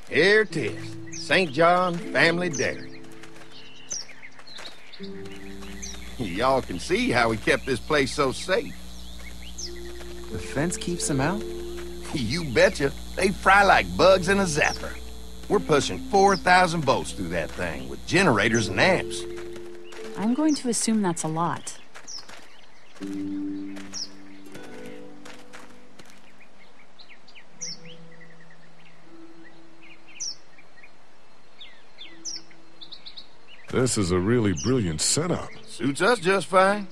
Here it is. St. John Family Dairy. Y'all can see how he kept this place so safe. The fence keeps them out? You betcha. They fry like bugs in a zapper. We're pushing 4,000 volts through that thing with generators and amps. I'm going to assume that's a lot. This is a really brilliant setup. Suits us just fine.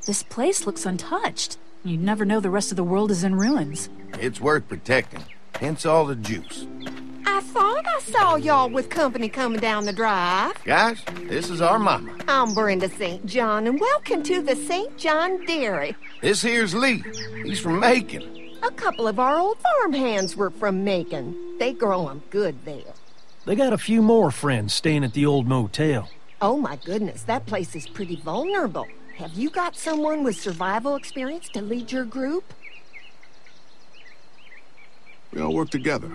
This place looks untouched. You'd never know the rest of the world is in ruins. It's worth protecting, hence all the juice. I thought I saw y'all with company coming down the drive. Guys, this is our mama. I'm Brenda St. John, and welcome to the St. John Dairy. This here's Lee. He's from Macon. A couple of our old farm hands were from Macon. They grow 'em good there. They got a few more friends staying at the old motel. Oh my goodness, that place is pretty vulnerable. Have you got someone with survival experience to lead your group? We all work together.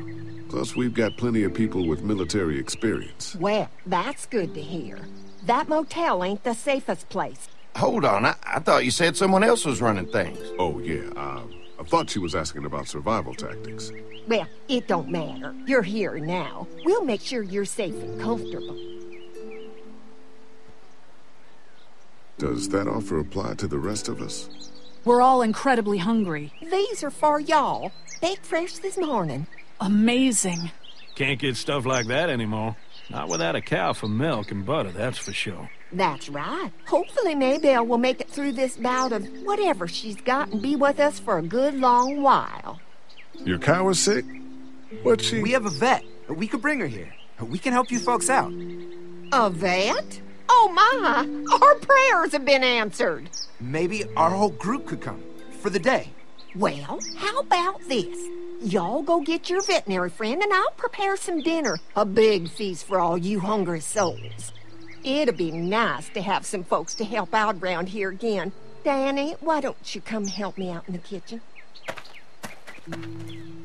Plus, we've got plenty of people with military experience. Well, that's good to hear. That motel ain't the safest place. Hold on, I thought you said someone else was running things. Oh, yeah, I thought she was asking about survival tactics. Well, it don't matter. You're here now. We'll make sure you're safe and comfortable. Does that offer apply to the rest of us? We're all incredibly hungry. These are for y'all. Baked fresh this morning. Amazing. Can't get stuff like that anymore. Not without a cow for milk and butter, that's for sure. That's right. Hopefully Maybelle will make it through this bout of whatever she's got and be with us for a good long while. Your cow is sick? What's she... We have a vet. We could bring her here. We can help you folks out. A vet? Oh my! Our prayers have been answered. Maybe our whole group could come. For the day. Well, how about this? Y'all go get your veterinary friend and I'll prepare some dinner. A big feast for all you hungry souls. It'd be nice to have some folks to help out around here again. Danny, why don't you come help me out in the kitchen?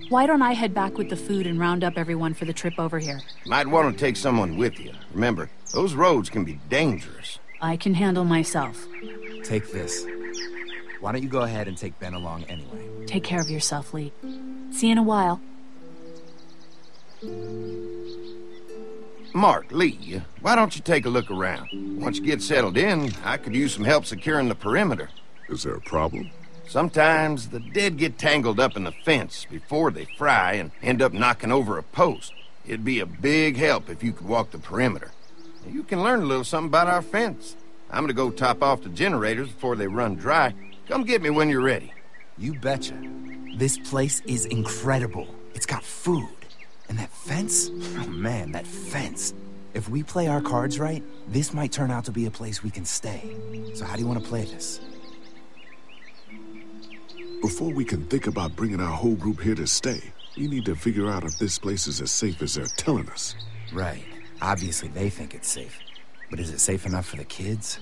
Why don't I head back with the food and round up everyone for the trip over here? Might want to take someone with you. Remember, those roads can be dangerous. I can handle myself. Take this. Why don't you go ahead and take Ben along anyway? Take care of yourself, Lee. See you in a while. Mark, Lee, why don't you take a look around? Once you get settled in, I could use some help securing the perimeter. Is there a problem? Sometimes the dead get tangled up in the fence before they fry and end up knocking over a post. It'd be a big help if you could walk the perimeter. You can learn a little something about our fence. I'm gonna go top off the generators before they run dry. Come get me when you're ready. You betcha. This place is incredible. It's got food. And that fence? Oh man, that fence. If we play our cards right, this might turn out to be a place we can stay. So how do you want to play this? Before we can think about bringing our whole group here to stay, we need to figure out if this place is as safe as they're telling us. Right. Obviously they think it's safe. But is it safe enough for the kids?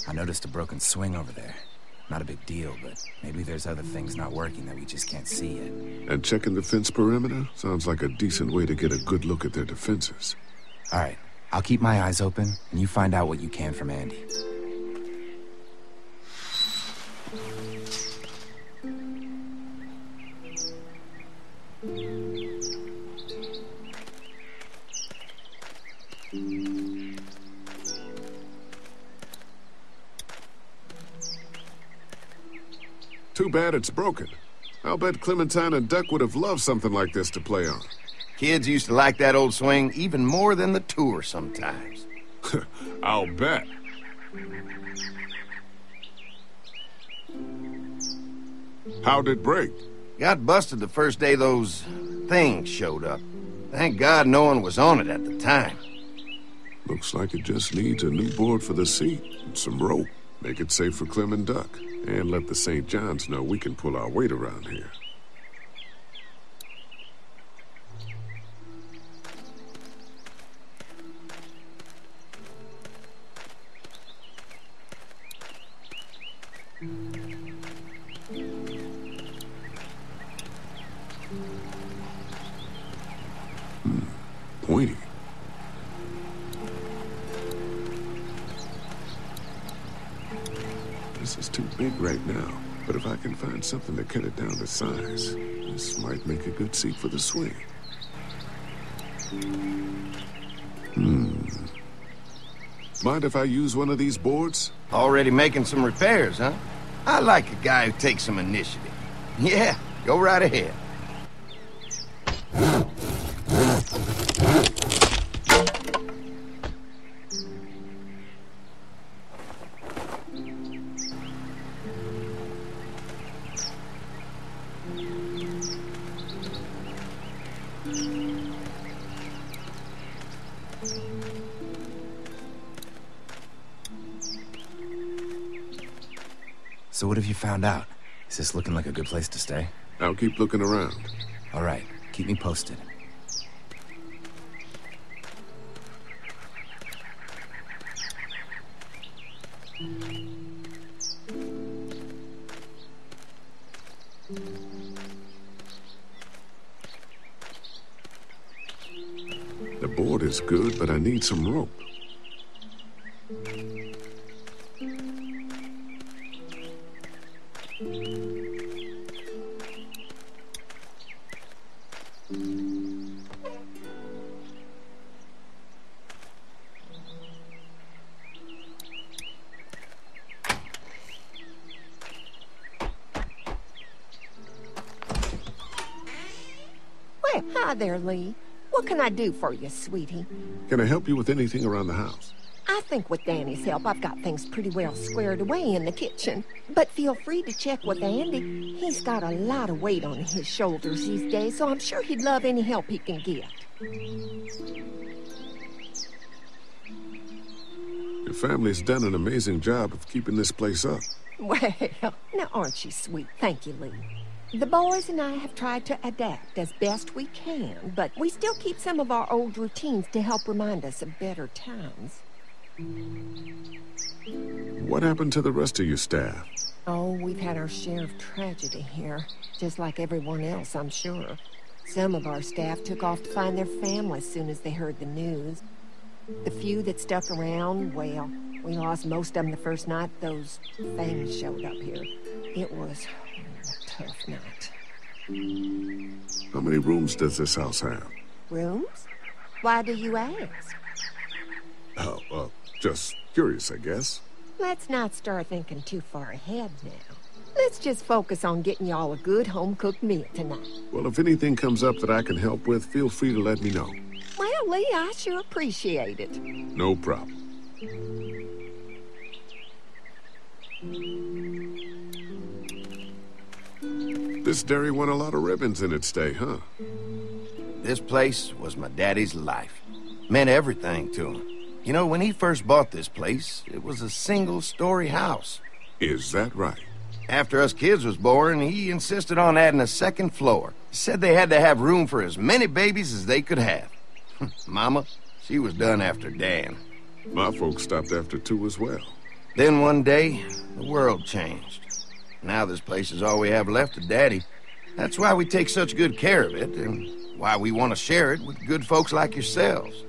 I noticed a broken swing over there. Not a big deal, but maybe there's other things not working that we just can't see yet. And checking the fence perimeter sounds like a decent way to get a good look at their defenses. All right. I'll keep my eyes open, and you find out what you can from Andy. Too bad it's broken. I'll bet Clementine and Duck would have loved something like this to play on. Kids used to like that old swing even more than the tour sometimes. I'll bet. How'd it break? Got busted the first day those things showed up. Thank God no one was on it at the time. Looks like it just needs a new board for the seat and some rope. Make it safe for Clem and Duck. And let the St. Johns know we can pull our weight around here. pointy. This is too big right now, but if I can find something to cut it down to size, this might make a good seat for the swing. Mind if I use one of these boards? Already making some repairs, huh? I like a guy who takes some initiative. Yeah, go right ahead. So what have you found out? Is this looking like a good place to stay? I'll keep looking around. All right, keep me posted. The board is good, but I need some rope. Well, hi there, Lee. What can I do for you, sweetie? Can I help you with anything around the house? I think with Danny's help, I've got things pretty well squared away in the kitchen. But feel free to check with Andy. He's got a lot of weight on his shoulders these days, so I'm sure he'd love any help he can get. Your family's done an amazing job of keeping this place up. Well, now aren't you sweet? Thank you, Lee. The boys and I have tried to adapt as best we can, but we still keep some of our old routines to help remind us of better times. What happened to the rest of your staff? Oh, we've had our share of tragedy here, just like everyone else, I'm sure. Some of our staff took off to find their families as soon as they heard the news. The few that stuck around, well, we lost most of them the first night those things showed up here. It was a tough night. How many rooms does this house have? Rooms? Why do you ask? Oh, just curious, I guess. Let's not start thinking too far ahead now. Let's just focus on getting y'all a good home-cooked meal tonight. Well, if anything comes up that I can help with, feel free to let me know. Well, Lee, I sure appreciate it. No problem. This dairy won a lot of ribbons in its day, huh? This place was my daddy's life. Meant everything to him. You know, when he first bought this place, it was a single-story house. Is that right? After us kids was born, he insisted on adding a second floor. He said they had to have room for as many babies as they could have. Mama, she was done after Dan. My folks stopped after 2 as well. Then one day, the world changed. Now this place is all we have left of Daddy. That's why we take such good care of it, and why we want to share it with good folks like yourselves.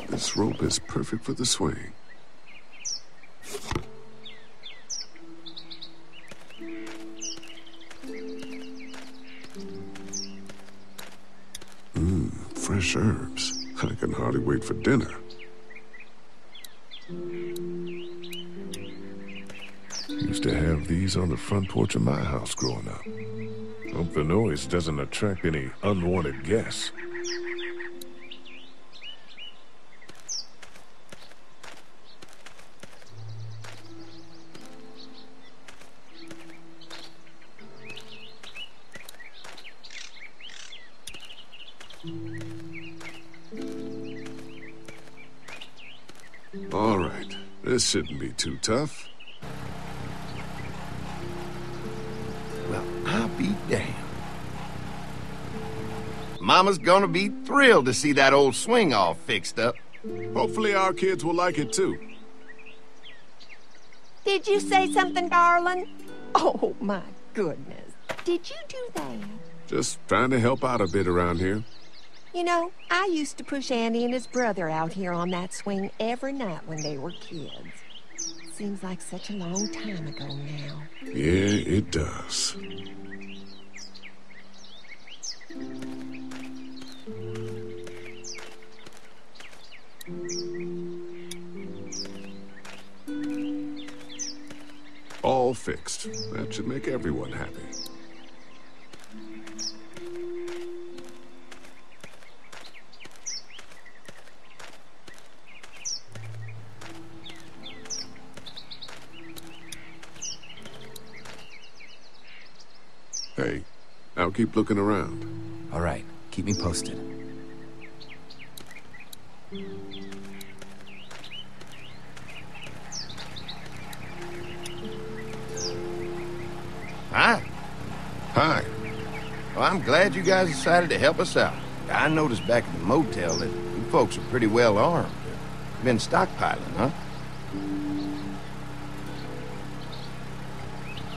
This rope is perfect for the swing. Fresh herbs. I can hardly wait for dinner. Used to have these on the front porch of my house growing up. Hope the noise doesn't attract any unwanted guests. All right, this shouldn't be too tough. Well, I'll be damned. Mama's gonna be thrilled to see that old swing all fixed up. Hopefully our kids will like it too. Did you say something, darling? Oh, my goodness. Did you do that? Just trying to help out a bit around here. You know, I used to push Andy and his brother out here on that swing every night when they were kids. Seems like such a long time ago now. Yeah, it does. All fixed. That should make everyone happy. Hey, I'll keep looking around. All right, keep me posted. Hi. Hi. Well, I'm glad you guys decided to help us out. I noticed back at the motel that you folks are pretty well armed. Been stockpiling, huh?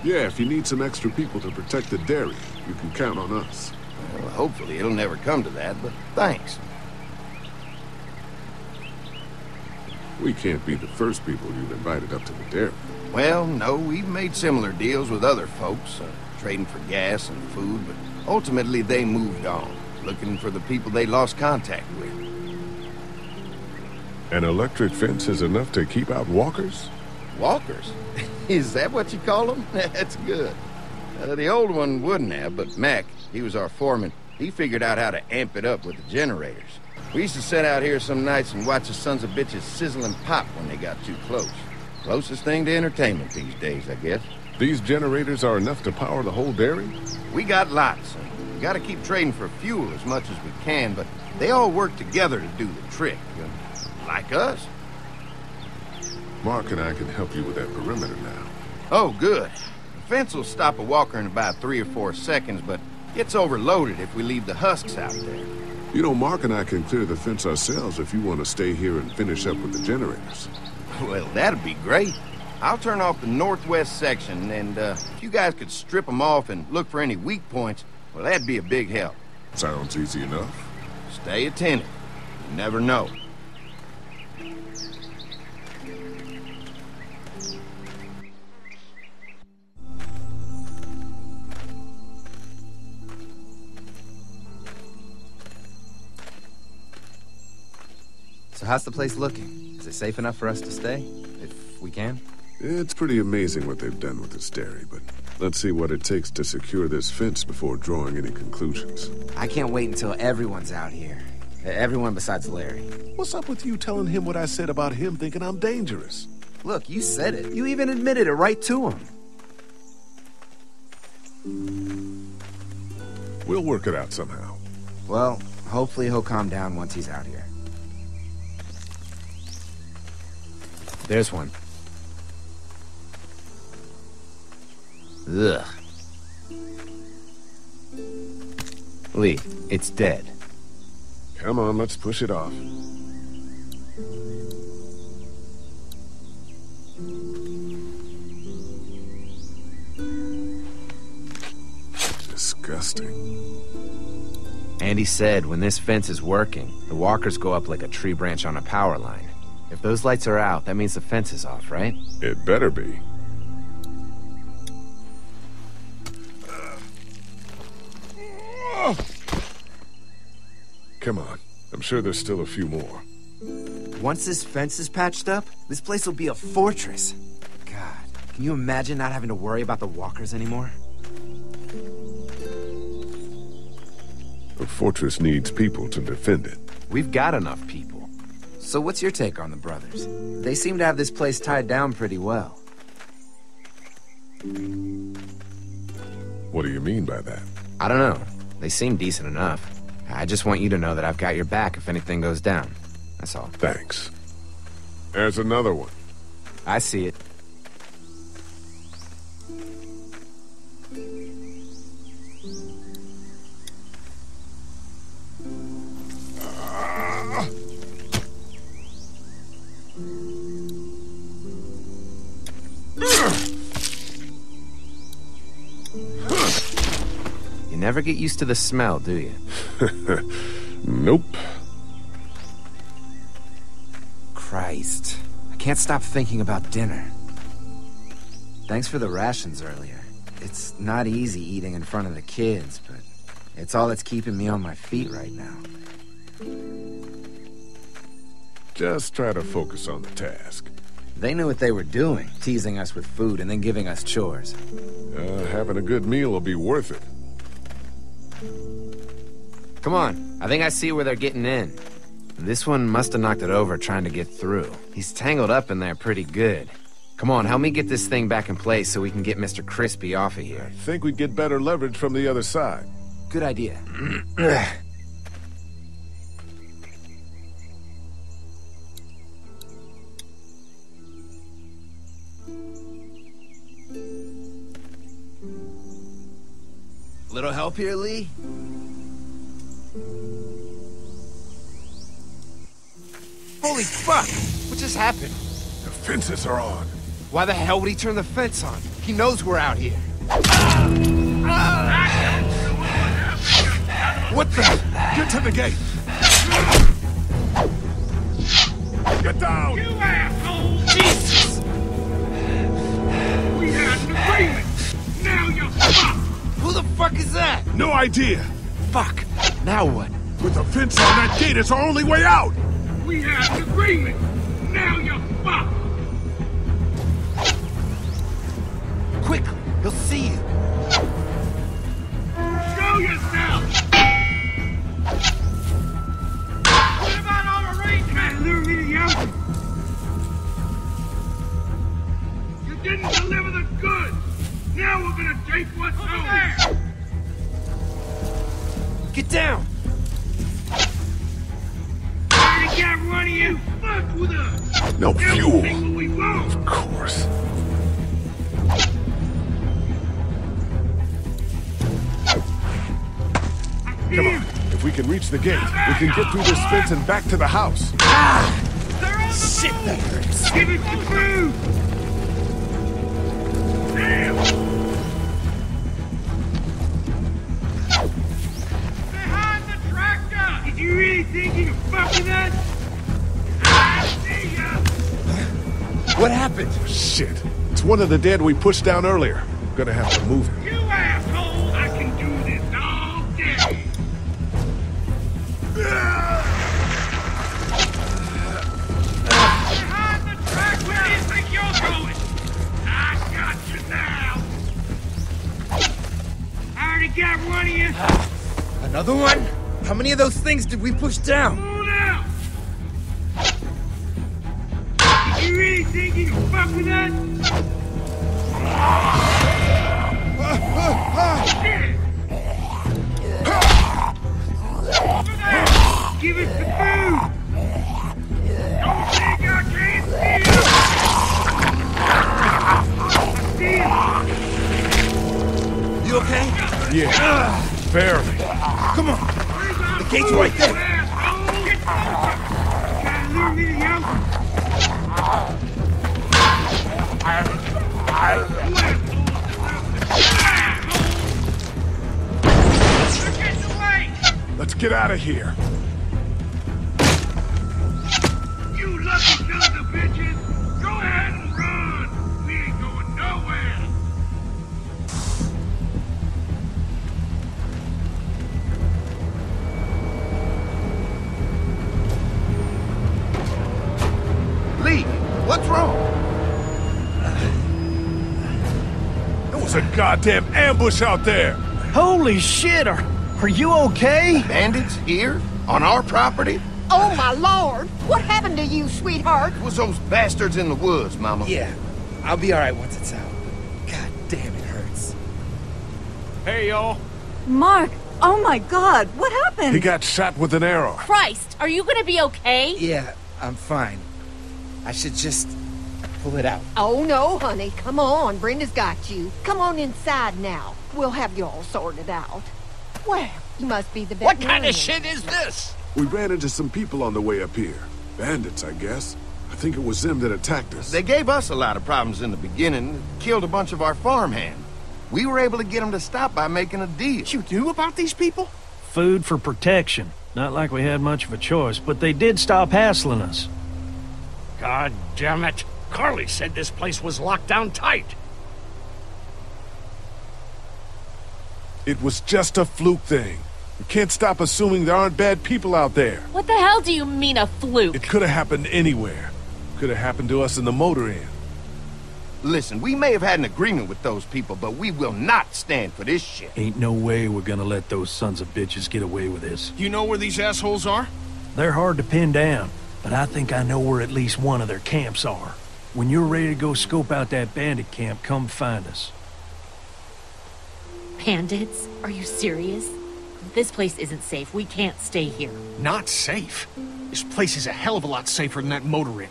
Yeah, if you need some extra people to protect the dairy, you can count on us. Well, hopefully it'll never come to that, but thanks. We can't be the first people you've invited up to the dairy. Well, no, we've made similar deals with other folks, trading for gas and food, but ultimately they moved on, looking for the people they lost contact with. An electric fence is enough to keep out walkers? Walkers? Is that what you call them? That's good. The old one wouldn't have, but Mac, he was our foreman, he figured out how to amp it up with the generators. We used to sit out here some nights and watch the sons of bitches sizzle and pop when they got too close. Closest thing to entertainment these days, I guess. These generators are enough to power the whole dairy? We got lots, and we gotta keep trading for fuel as much as we can, but they all work together to do the trick, like us. Mark and I can help you with that perimeter now. Oh, good. The fence will stop a walker in about 3 or 4 seconds, but gets overloaded if we leave the husks out there. You know, Mark and I can clear the fence ourselves if you want to stay here and finish up with the generators. Well, that'd be great. I'll turn off the northwest section, and if you guys could strip them off and look for any weak points, well, that'd be a big help. Sounds easy enough. Stay attentive. You never know. So how's the place looking? Is it safe enough for us to stay? If we can? It's pretty amazing what they've done with this dairy, but let's see what it takes to secure this fence before drawing any conclusions. I can't wait until everyone's out here. Everyone besides Larry. What's up with you telling him what I said about him thinking I'm dangerous? Look, you said it. You even admitted it right to him. We'll work it out somehow. Well, hopefully he'll calm down once he's out here. There's one. Ugh. Lee, it's dead. Come on, let's push it off. Disgusting. Andy said when this fence is working, the walkers go up like a tree branch on a power line. If those lights are out, that means the fence is off, right? It better be. Come on. I'm sure there's still a few more. Once this fence is patched up, this place will be a fortress. God, can you imagine not having to worry about the walkers anymore? A fortress needs people to defend it. We've got enough people. So what's your take on the brothers? They seem to have this place tied down pretty well. What do you mean by that? I don't know. They seem decent enough. I just want you to know that I've got your back if anything goes down. That's all. Thanks. There's another one. I see it. never get used to the smell, do you? Nope. Christ. I can't stop thinking about dinner. Thanks for the rations earlier. It's not easy eating in front of the kids, but it's all that's keeping me on my feet right now. Just try to focus on the task. They knew what they were doing, teasing us with food and then giving us chores. Having a good meal will be worth it. Come on, I think I see where they're getting in. This one must have knocked it over trying to get through. He's tangled up in there pretty good. Come on, help me get this thing back in place so we can get Mr. Crispy off of here. I think we'd get better leverage from the other side. Good idea. Little help here, Lee? Holy fuck! What just happened? The fences are on. Why the hell would he turn the fence on? He knows we're out here. What the? Get to the gate! Get down! You asshole! Jesus! We had an agreement! Now you're fucked! Who the fuck is that? No idea! Fuck! Now what? With the fence on that gate, it's our only way out! We had an agreement! Now you're fucked! Quickly! He'll see you! Show yourself! What about our arrangement? Lure me to you! You didn't deliver the goods! Now we're gonna take what's over there! Get down! I got one of you fucked with us! No Now fuel. take what we want! Of course. Come on. If we can reach the gate, we can get through this fence and back to the house. They're on the Shit, move! that hurts! Give us the food! Damn! Behind the tractor! Did you really think you could fuck with us? I see ya! What happened? Shit. It's one of the dead we pushed down earlier. Gonna have to move him. You asshole! I can do this all day! Behind the track! Where do you think you're going? I got you now! I already got one of you! Another one? How many of those things did we push down? Hold out! Did you really think you could fuck with us? Shit! Over there! Give us the food! Don't think I can't see you! I see you! You okay? Yeah. Barely. Come on! Where's The gate's right there. asshole? Get closer! Trying to lure me to They're getting away! Let's get out of here. You lucky sons of bitches! Go ahead and run! We ain't going nowhere! Lee, what's wrong? There was a goddamn ambush out there. Holy shit, are you okay? Bandits here? On our property? Oh, my lord! What happened to you, sweetheart? It was those bastards in the woods, Mama. Yeah, I'll be alright once it's out. God damn, it hurts. Hey, y'all. Mark! Oh my god, what happened? He got shot with an arrow. Christ, are you gonna be okay? Yeah, I'm fine. I should just pull it out. Oh, no, honey. Come on. Brenda's got you. Come on inside now. We'll have you all sorted out. Well, you must be the What kind veterinarian. of shit is this? We ran into some people on the way up here. Bandits, I guess. I think it was them that attacked us. They gave us a lot of problems in the beginning, killed a bunch of our farmhands. We were able to get them to stop by making a deal. You knew about these people? Food for protection. Not like we had much of a choice, but they did stop hassling us. God damn it. Carly said this place was locked down tight. It was just a fluke thing. You can't stop assuming there aren't bad people out there. What the hell do you mean a fluke? It could have happened anywhere. Could have happened to us in the motor inn. Listen, we may have had an agreement with those people, but we will not stand for this shit. Ain't no way we're gonna let those sons of bitches get away with this. You know where these assholes are? They're hard to pin down, but I think I know where at least one of their camps are. When you're ready to go scope out that bandit camp, come find us. Bandits? Are you serious? This place isn't safe. We can't stay here. Not safe? This place is a hell of a lot safer than that motor inn.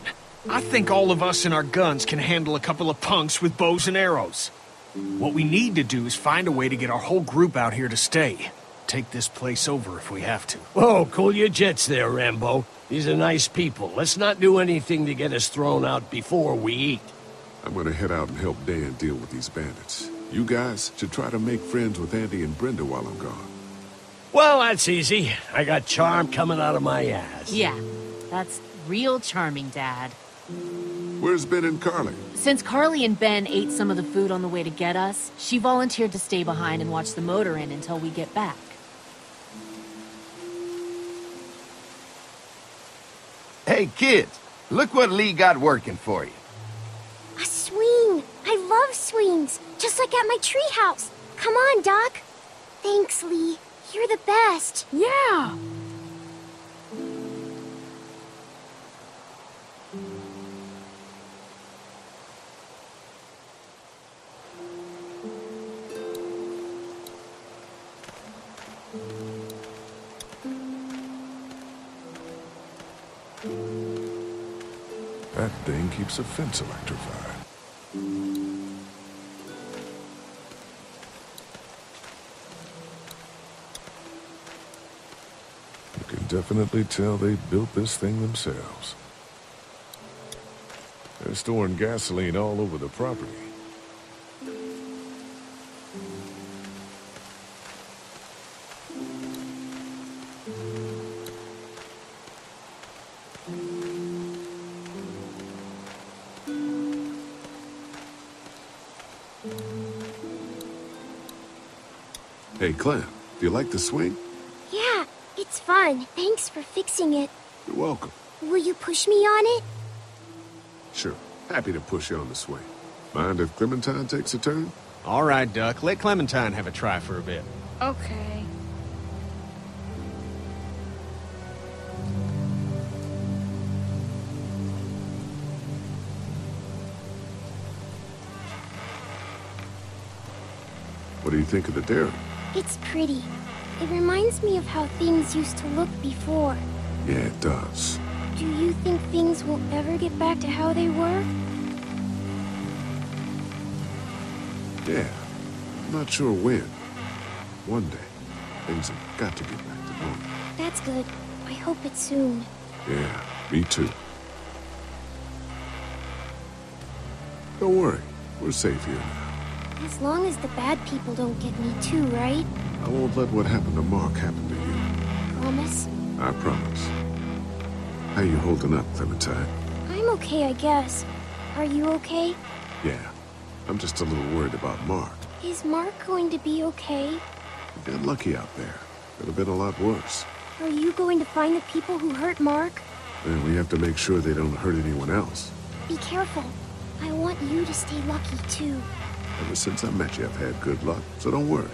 I think all of us and our guns can handle a couple of punks with bows and arrows. What we need to do is find a way to get our whole group out here to stay. Take this place over if we have to. Whoa, cool your jets there, Rambo. These are nice people. Let's not do anything to get us thrown out before we eat. I'm gonna head out and help Dan deal with these bandits. You guys should try to make friends with Andy and Brenda while I'm gone. Well, that's easy. I got charm coming out of my ass. Yeah, that's real charming, Dad. Where's Ben and Carly? Since Carly and Ben ate some of the food on the way to get us, she volunteered to stay behind and watch the motor inn until we get back. Hey, kids, look what Lee got working for you. A swing! I love swings! Just like at my treehouse! Come on, Doc! Thanks, Lee. You're the best! Yeah! That thing keeps a fence electrified. You can definitely tell they built this thing themselves. They're storing gasoline all over the property. Hey, Clem, do you like the swing? Yeah, it's fun. Thanks for fixing it. You're welcome. Will you push me on it? Sure. Happy to push you on the swing. Mind if Clementine takes a turn? All right, Duck. Let Clementine have a try for a bit. Okay. What do you think of the dairy? It's pretty. It reminds me of how things used to look before. Yeah, it does. Do you think things will ever get back to how they were? Yeah. I'm not sure when. One day, things have got to get back to normal. That's good. I hope it's soon. Yeah, me too. Don't worry. We're safe here now. As long as the bad people don't get me too, right? I won't let what happened to Mark happen to you. Promise? I promise. How you holding up, Clementine? I'm okay, I guess. Are you okay? Yeah. I'm just a little worried about Mark. Is Mark going to be okay? You got lucky out there. Could have been a lot worse. Are you going to find the people who hurt Mark? And we have to make sure they don't hurt anyone else. Be careful. I want you to stay lucky, too. Ever since I met you, I've had good luck, so don't worry.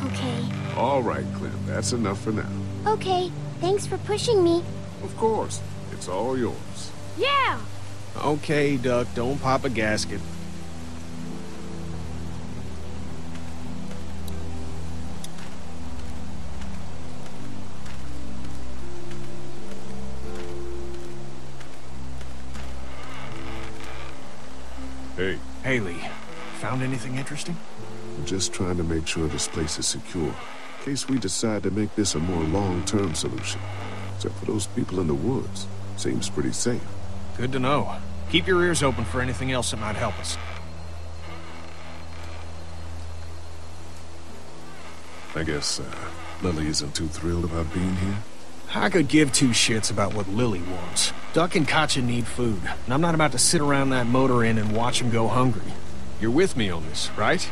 Okay. All right, Clem. That's enough for now. Okay. Thanks for pushing me. Of course. It's all yours. Yeah! Okay, Duck. Don't pop a gasket. Hey. Haley, found anything interesting? I'm just trying to make sure this place is secure, in case we decide to make this a more long-term solution. Except for those people in the woods. Seems pretty safe. Good to know. Keep your ears open for anything else that might help us. I guess, Lily isn't too thrilled about being here? I could give two shits about what Lily wants. Duck and Katjaa need food, and I'm not about to sit around that motor inn and watch them go hungry. You're with me on this, right?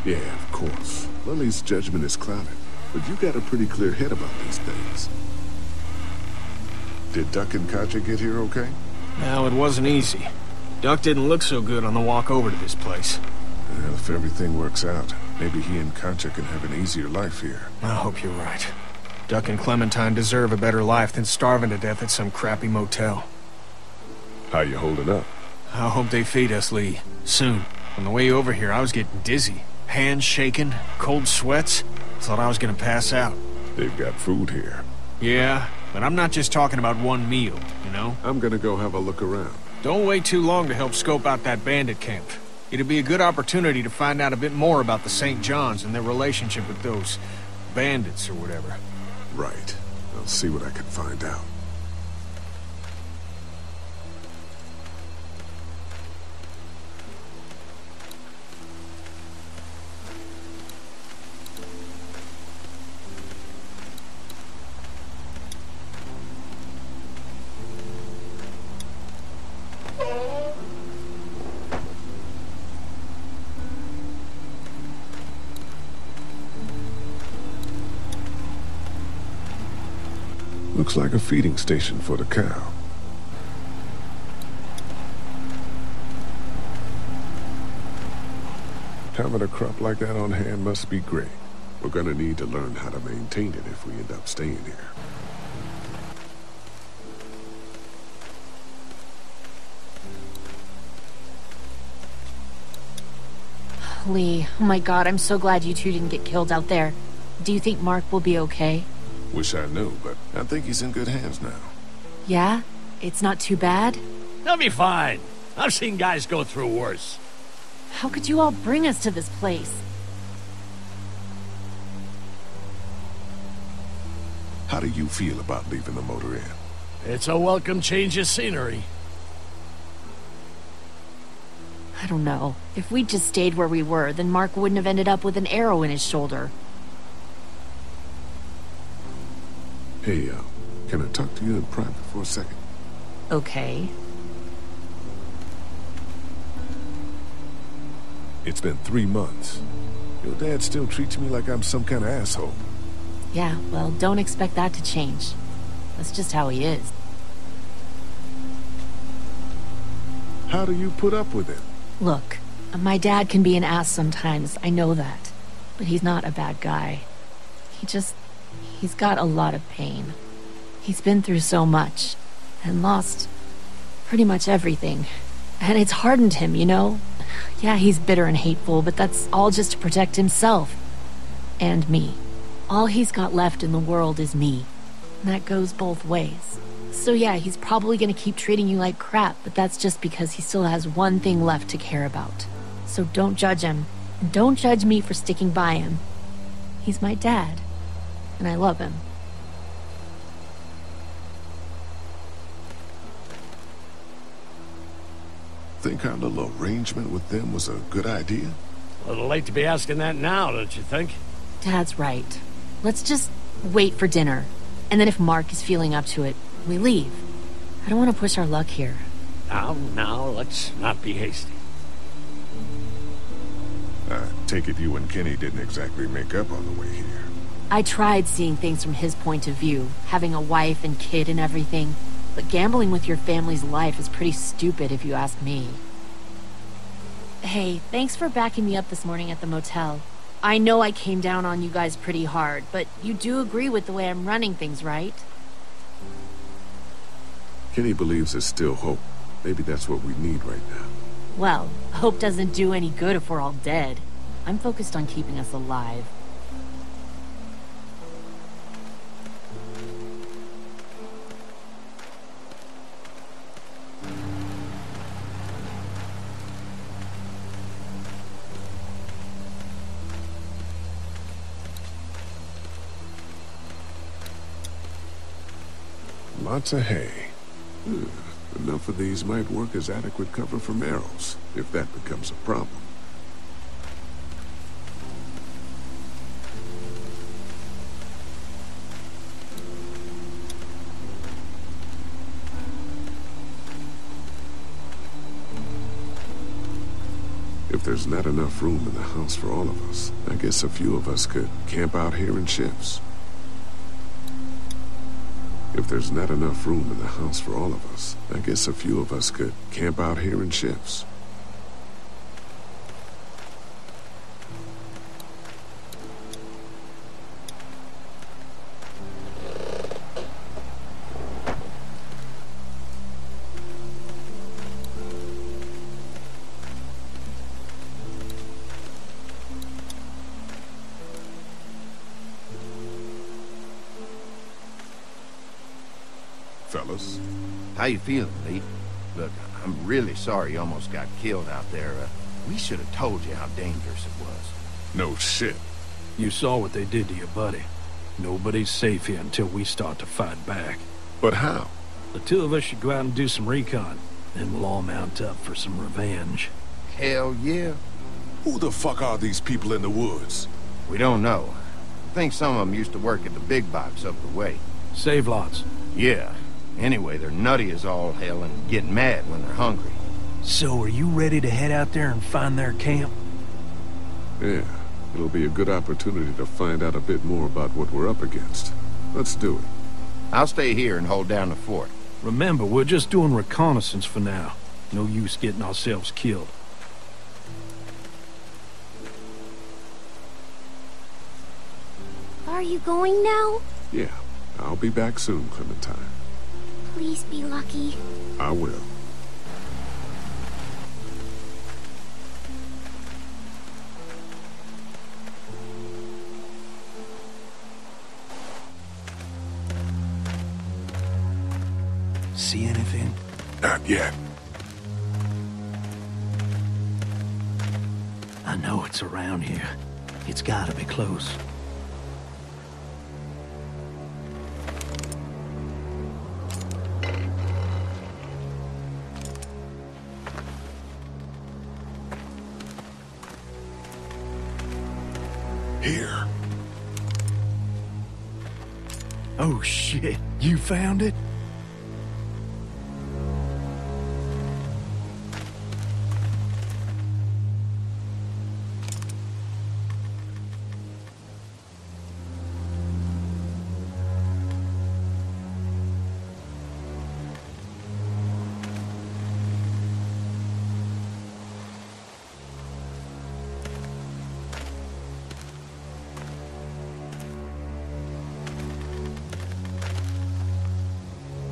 Yeah, of course. Lily's judgment is clouded, but you got a pretty clear head about these things. Did Duck and Katjaa get here okay? No, it wasn't easy. Duck didn't look so good on the walk over to this place. Well, if everything works out, maybe he and Katjaa can have an easier life here. I hope you're right. Duck and Clementine deserve a better life than starving to death at some crappy motel. How you holding up? I hope they feed us, Lee. Soon. On the way over here, I was getting dizzy. Hands shaking, cold sweats. Thought I was gonna pass out. They've got food here. Yeah, but I'm not just talking about one meal, you know? I'm gonna go have a look around. Don't wait too long to help scope out that bandit camp. It'd be a good opportunity to find out a bit more about the St. John's and their relationship with those bandits or whatever. Right. I'll see what I can find out. Looks like a feeding station for the cow. Having a crop like that on hand must be great. We're gonna need to learn how to maintain it if we end up staying here. Lee, oh my god, I'm so glad you two didn't get killed out there. Do you think Mark will be okay? Wish I knew, but I think he's in good hands now. Yeah? It's not too bad? They'll be fine. I've seen guys go through worse. How could you all bring us to this place? How do you feel about leaving the motor inn? It's a welcome change of scenery. I don't know. If we'd just stayed where we were, then Mark wouldn't have ended up with an arrow in his shoulder. Hey, can I talk to you in private for a second? Okay. It's been 3 months. Your dad still treats me like I'm some kind of asshole. Yeah, well, don't expect that to change. That's just how he is. How do you put up with it? Look, my dad can be an ass sometimes, I know that. But he's not a bad guy. He's got a lot of pain. He's been through so much, and lost pretty much everything. And it's hardened him, you know? Yeah, he's bitter and hateful, but that's all just to protect himself. And me. All he's got left in the world is me. And that goes both ways. So yeah, he's probably gonna keep treating you like crap, but that's just because he still has one thing left to care about. So don't judge him. And don't judge me for sticking by him. He's my dad. And I love him. Think our little arrangement with them was a good idea? A little late to be asking that now, don't you think? Dad's right. Let's just wait for dinner. And then if Mark is feeling up to it, we leave. I don't want to push our luck here. Now, let's not be hasty. I take it you and Kenny didn't exactly make up on the way here. I tried seeing things from his point of view, having a wife and kid and everything. But gambling with your family's life is pretty stupid if you ask me. Hey, thanks for backing me up this morning at the motel. I know I came down on you guys pretty hard, but you do agree with the way I'm running things, right? Kenny believes there's still hope. Maybe that's what we need right now. Well, hope doesn't do any good if we're all dead. I'm focused on keeping us alive. Lots of hay. Enough of these might work as adequate cover from arrows, if that becomes a problem. If there's not enough room in the house for all of us, I guess a few of us could camp out here in shifts. If there's not enough room in the house for all of us, I guess a few of us could camp out here in shifts. Fellas? How you feeling, Lee? Look, I'm really sorry you almost got killed out there. We should have told you how dangerous it was. No shit. You saw what they did to your buddy. Nobody's safe here until we start to fight back. But how? The two of us should go out and do some recon. Then we'll all mount up for some revenge. Hell yeah. Who the fuck are these people in the woods? We don't know. I think some of them used to work at the big box up the way. Save lots. Yeah. Anyway, they're nutty as all hell and get mad when they're hungry. So are you ready to head out there and find their camp? Yeah, it'll be a good opportunity to find out a bit more about what we're up against. Let's do it. I'll stay here and hold down the fort. Remember, we're just doing reconnaissance for now. No use getting ourselves killed. Are you going now? Yeah, I'll be back soon, Clementine. Please be lucky. I will. See anything? Not yet. I know it's around here. It's gotta be close. Here. Oh shit, you found it?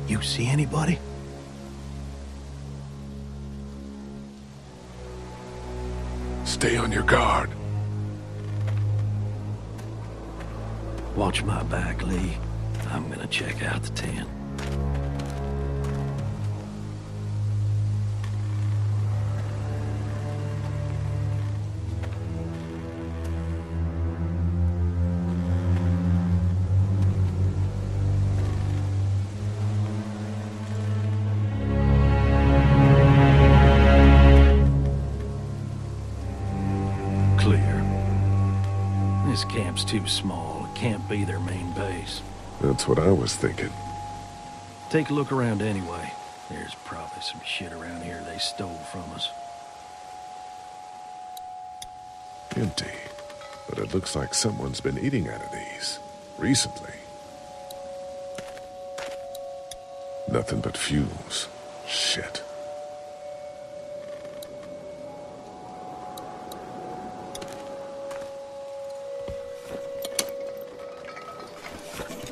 You see anybody? Stay on your guard. Watch my back, Lee. I'm gonna check out the tent. This camp's too small. It can't be their main base. That's what I was thinking. Take a look around anyway. There's probably some shit around here they stole from us. Empty. But it looks like someone's been eating out of these. Recently. Nothing but fumes. Shit.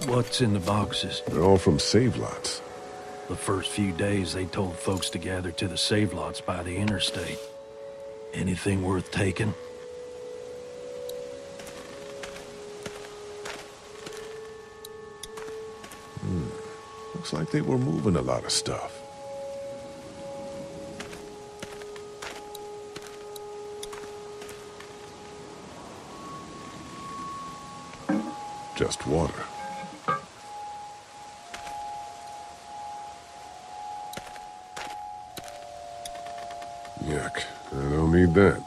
What's in the boxes? They're all from save lots. The first few days they told folks to gather to the save lots by the interstate. Anything worth taking? Looks like they were moving a lot of stuff. Just water. Yuck. I don't need that.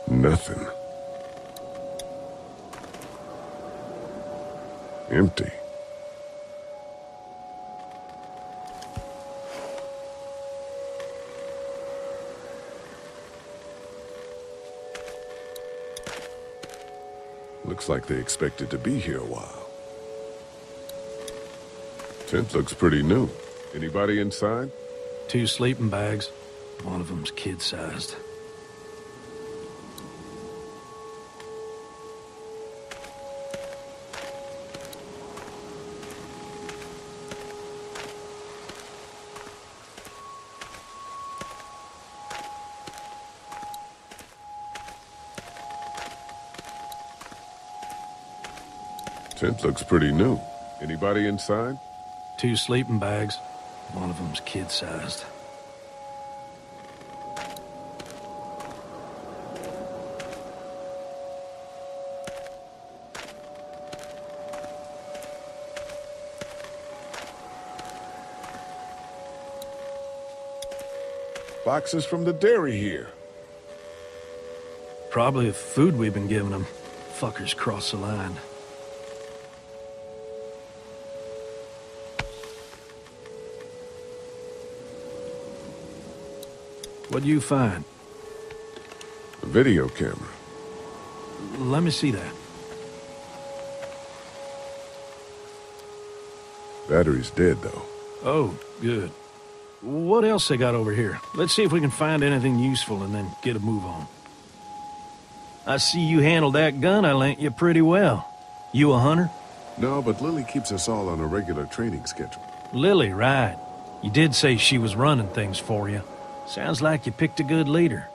Nothing. Empty. Looks like they expected to be here a while. Tent looks pretty new. Anybody inside? 2 sleeping bags. One of them's kid-sized. Tent looks pretty new. Anybody inside? 2 sleeping bags. One of them's kid-sized. Boxes from the dairy here. Probably the food we've been giving them. Fuckers cross the line. What'd you find? A video camera. Let me see that. Battery's dead, though. Oh, good. What else they got over here? Let's see if we can find anything useful and then get a move on. I see you handled that gun I lent you pretty well. You a hunter? No, but Lily keeps us all on a regular training schedule. Lily, right. You did say she was running things for you. Sounds like you picked a good leader.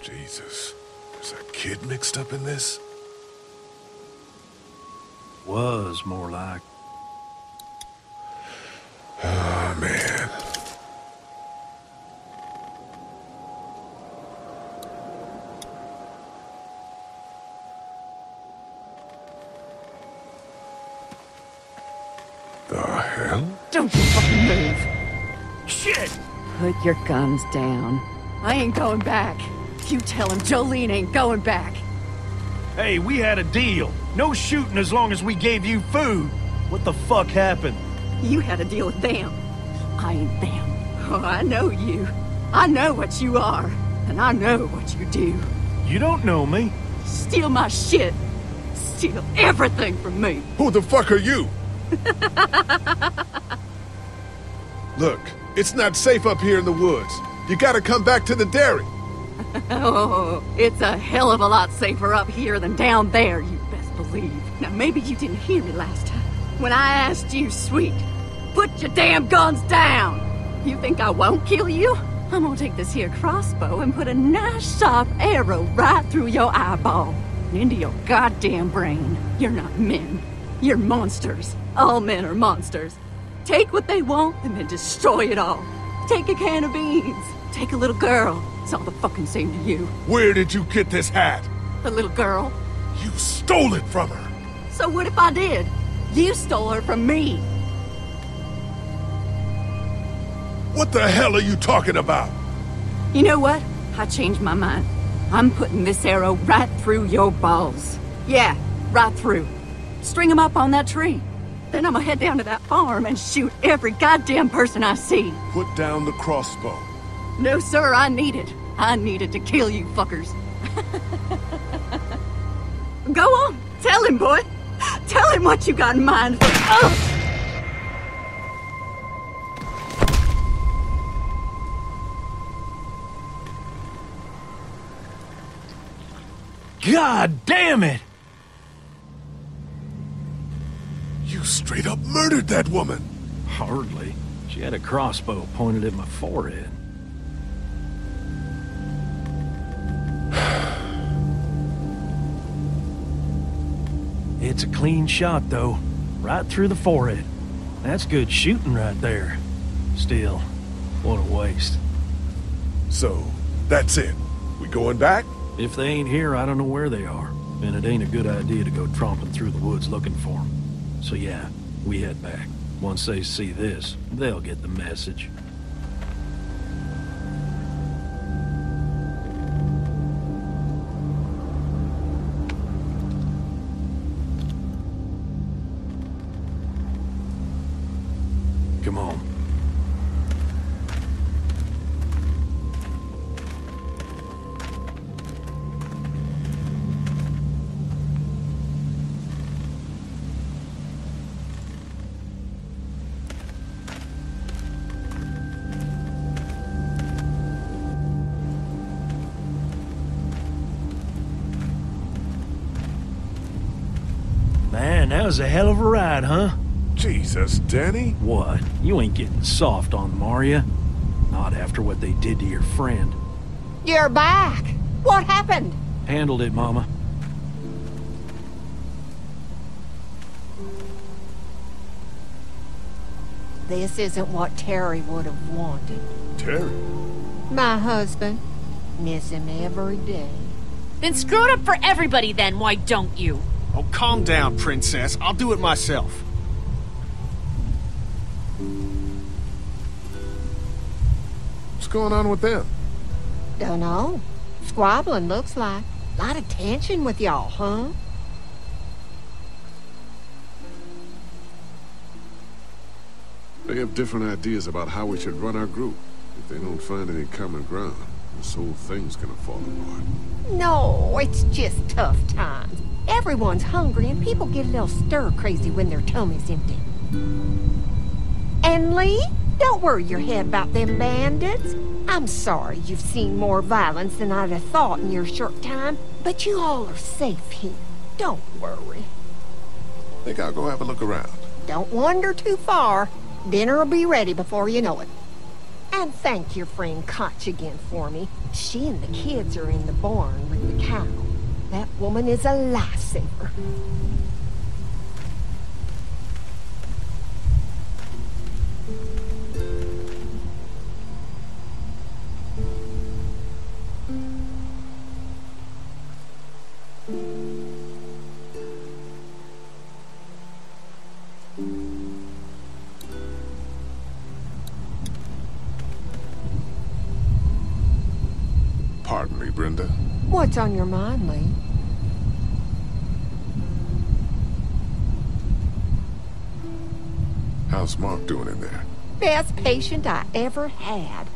Jesus. Is a kid mixed up in this? Was more like. Oh, man. The hell? Don't you fucking move. Shit! Put your guns down. I ain't going back. You tell him Jolene ain't going back. Hey, we had a deal. No shooting as long as we gave you food. What the fuck happened? You had a deal with them. I ain't them. Oh, I know you. I know what you are. And I know what you do. You don't know me. Steal my shit. Steal everything from me. Who the fuck are you? Look, it's not safe up here in the woods. You gotta come back to the dairy. Oh, it's a hell of a lot safer up here than down there, you best believe. Now, maybe you didn't hear me last time. When I asked you, Sweet, put your damn guns down. You think I won't kill you? I'm gonna take this here crossbow and put a nice sharp arrow right through your eyeball and into your goddamn brain. You're not men. You're monsters. All men are monsters. Take what they want and then destroy it all. Take a can of beans. Take a little girl. It's all the fucking same to you. Where did you get this hat? The little girl. You stole it from her. So what if I did? You stole her from me. What the hell are you talking about? You know what? I changed my mind. I'm putting this arrow right through your balls. Yeah, right through. String them up on that tree. Then I'm gonna head down to that farm and shoot every goddamn person I see. Put down the crossbow. No, sir, I need it. I needed to kill you fuckers. Go on, tell him, boy. Tell him what you got in mind. God damn it! You straight up murdered that woman. Hardly. She had a crossbow pointed at my forehead. It's a clean shot, though. Right through the forehead. That's good shooting right there. Still, what a waste. So, that's it. We going back? If they ain't here, I don't know where they are. And it ain't a good idea to go tromping through the woods looking for them. So yeah, we head back. Once they see this, they'll get the message. Come on. Man, that was a hell of a ride, huh? Jesus, Danny. What? You ain't getting soft on them, are ya? Not after what they did to your friend. You're back. What happened? Handled it, Mama. This isn't what Terry would have wanted. Terry? My husband. Miss him every day. Then screw it up for everybody then, why don't you? Oh, calm down, Princess. I'll do it myself. What's going on with them? Dunno. Squabbling, looks like. Lot of tension with y'all, huh? They have different ideas about how we should run our group. If they don't find any common ground, this whole thing's gonna fall apart. No, it's just tough times. Everyone's hungry and people get a little stir-crazy when their tummy's empty. And Lee, don't worry your head about them bandits. I'm sorry you've seen more violence than I'd have thought in your short time, but you all are safe here. Don't worry. Think I'll go have a look around. Don't wander too far. Dinner'll be ready before you know it. And thank your friend Koch again for me. She and the kids are in the barn with the cow. That woman is a lifesaver. Pardon me, Brenda. What's on your mind, Lee? How's Mark doing in there? Best patient I ever had.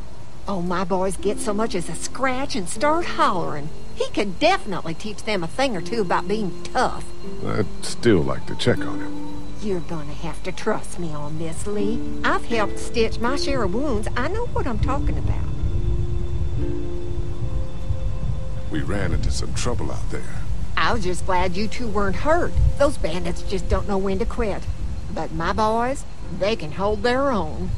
Oh, my boys get so much as a scratch and start hollering. He could definitely teach them a thing or two about being tough. I'd still like to check on him. You're gonna have to trust me on this, Lee. I've helped stitch my share of wounds. I know what I'm talking about. We ran into some trouble out there. I was just glad you two weren't hurt. Those bandits just don't know when to quit. But my boys, they can hold their own.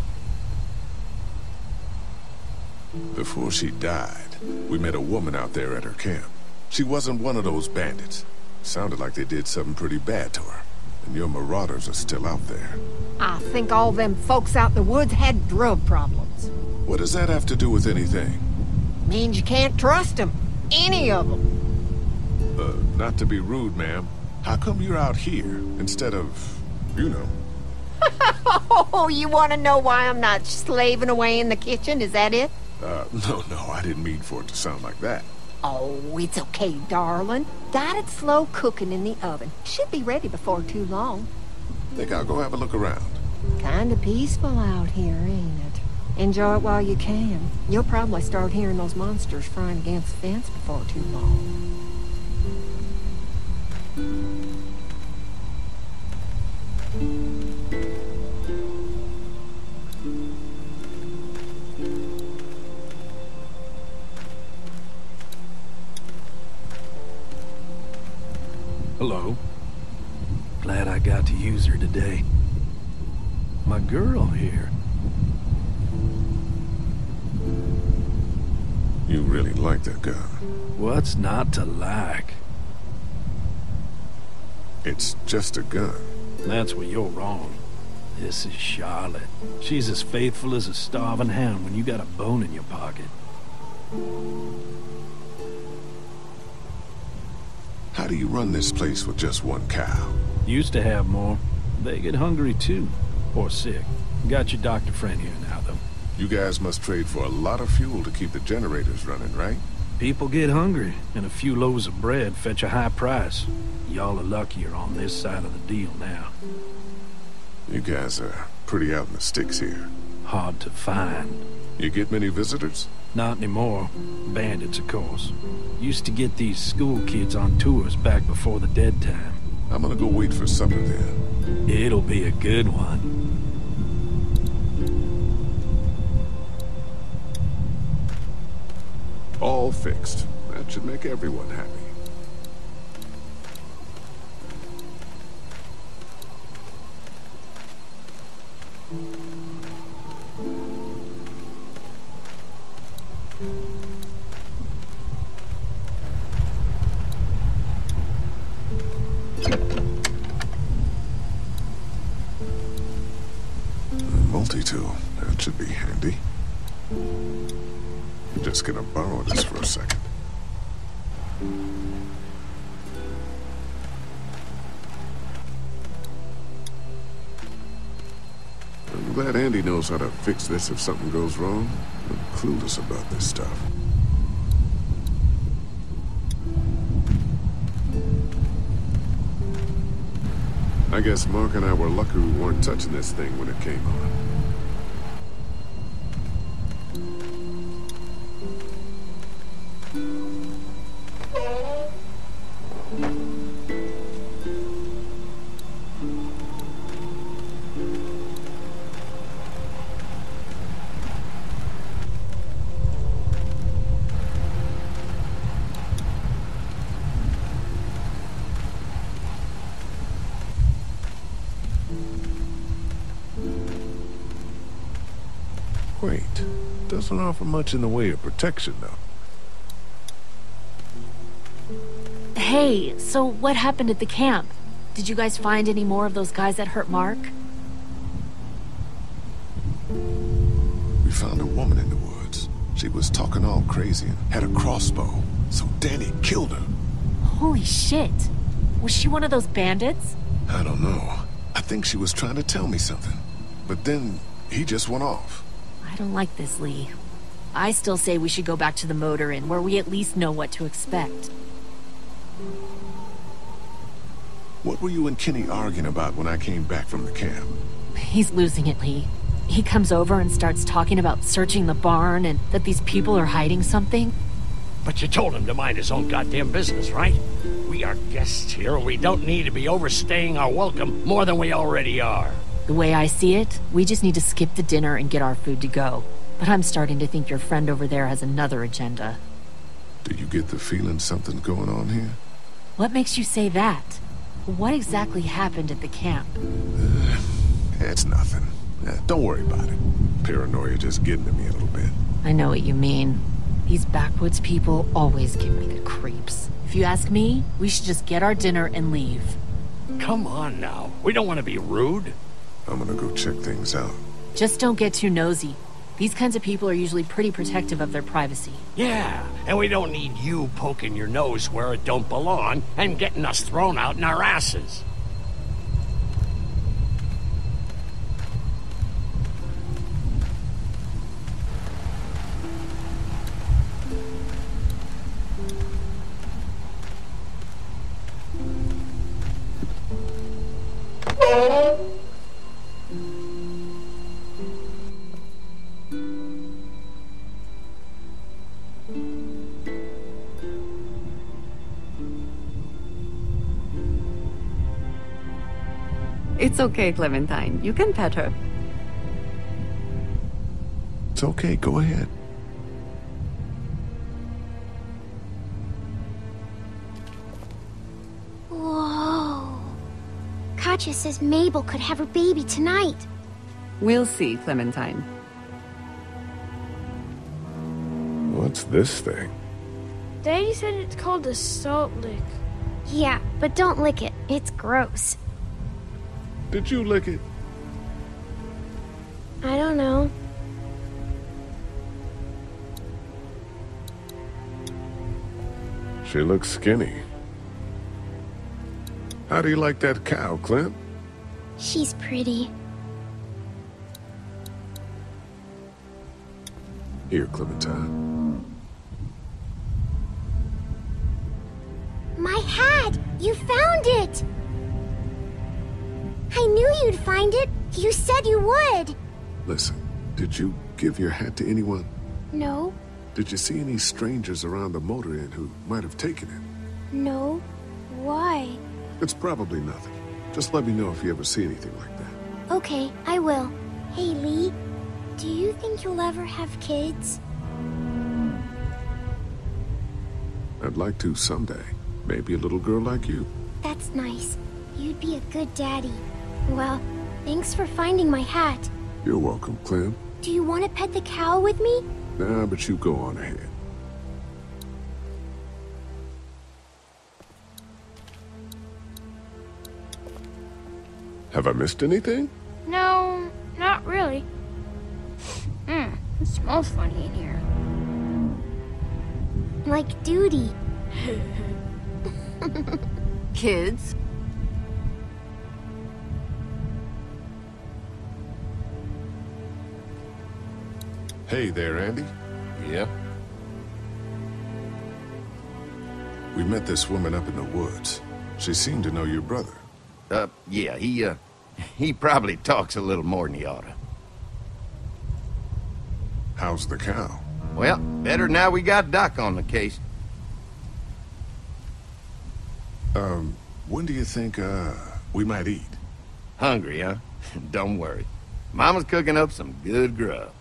Before she died, we met a woman out there at her camp. She wasn't one of those bandits. Sounded like they did something pretty bad to her. And your marauders are still out there. I think all them folks out in the woods had drug problems. What does that have to do with anything? Means you can't trust them. Any of them. Not to be rude, ma'am. How come you're out here instead of, you know? Oh, you want to know why I'm not slaving away in the kitchen? Is that it? No, I didn't mean for it to sound like that. Oh, it's okay, darling. Got it slow cooking in the oven. Should be ready before too long. Think I'll go have a look around. Kinda peaceful out here, ain't it? Enjoy it while you can. You'll probably start hearing those monsters frying against the fence before too long. Hello. Glad I got to use her today. My girl here. You really like that gun. What's not to like? It's just a gun. That's where you're wrong. This is Charlotte. She's as faithful as a starving hound when you got a bone in your pocket. How do you run this place with just one cow? Used to have more. They get hungry too. Or sick. Got your doctor friend here now, though. You guys must trade for a lot of fuel to keep the generators running, right? People get hungry, and a few loaves of bread fetch a high price. Y'all are luckier on this side of the deal now. You guys are pretty out in the sticks here. Hard to find. You get many visitors? Not anymore. Bandits, of course. Used to get these school kids on tours back before the dead time. I'm gonna go wait for supper then. It'll be a good one. All fixed. That should make everyone happy. Multi-tool. That should be handy. I'm just gonna borrow this for a second. I'm glad Andy knows how to fix this if something goes wrong. I'm clueless about this stuff. I guess Mark and I were lucky we weren't touching this thing when it came on. Wait, doesn't offer much in the way of protection, though. Hey, so what happened at the camp? Did you guys find any more of those guys that hurt Mark? We found a woman in the woods. She was talking all crazy and had a crossbow, so Danny killed her. Holy shit. Was she one of those bandits? I don't know. I think she was trying to tell me something. But then he just went off. I don't like this, Lee. I still say we should go back to the motor inn, where we at least know what to expect. What were you and Kenny arguing about when I came back from the camp? He's losing it, Lee. He comes over and starts talking about searching the barn and that these people are hiding something. But you told him to mind his own goddamn business, right? We are guests here, and we don't need to be overstaying our welcome more than we already are. The way I see it, we just need to skip the dinner and get our food to go. But I'm starting to think your friend over there has another agenda. Do you get the feeling something's going on here? What makes you say that? What exactly happened at the camp? It's nothing. Don't worry about it. Paranoia just getting to me a little bit. I know what you mean. These backwoods people always give me the creeps. If you ask me, we should just get our dinner and leave. Come on now. We don't want to be rude. I'm gonna go check things out. Just don't get too nosy. These kinds of people are usually pretty protective of their privacy. Yeah, and we don't need you poking your nose where it don't belong and getting us thrown out in our asses. It's okay, Clementine. You can pet her. It's okay, go ahead. Whoa. Katja says Mabel could have her baby tonight. We'll see, Clementine. What's this thing? Daddy said it's called a salt lick. Yeah, but don't lick it. It's gross. Did you lick it? I don't know. She looks skinny. How do you like that cow, Clint? She's pretty. Here, Clementine. My hat! You found it! I knew you'd find it. You said you would. Listen, did you give your hat to anyone? No. Did you see any strangers around the motor inn who might have taken it? No. Why? It's probably nothing. Just let me know if you ever see anything like that. Okay, I will. Hey, Lee. Do you think you'll ever have kids? I'd like to someday. Maybe a little girl like you. That's nice. You'd be a good daddy. Well, thanks for finding my hat. You're welcome, Clem. Do you want to pet the cow with me? Nah, but you go on ahead. Have I missed anything? No, not really. It smells funny in here. Like duty. Kids? Hey there, Andy. Yep. We met this woman up in the woods. She seemed to know your brother. Yeah, he probably talks a little more than he oughta. How's the cow? Well, better now we got Doc on the case. When do you think, we might eat? Hungry, huh? Don't worry. Mama's cooking up some good grub.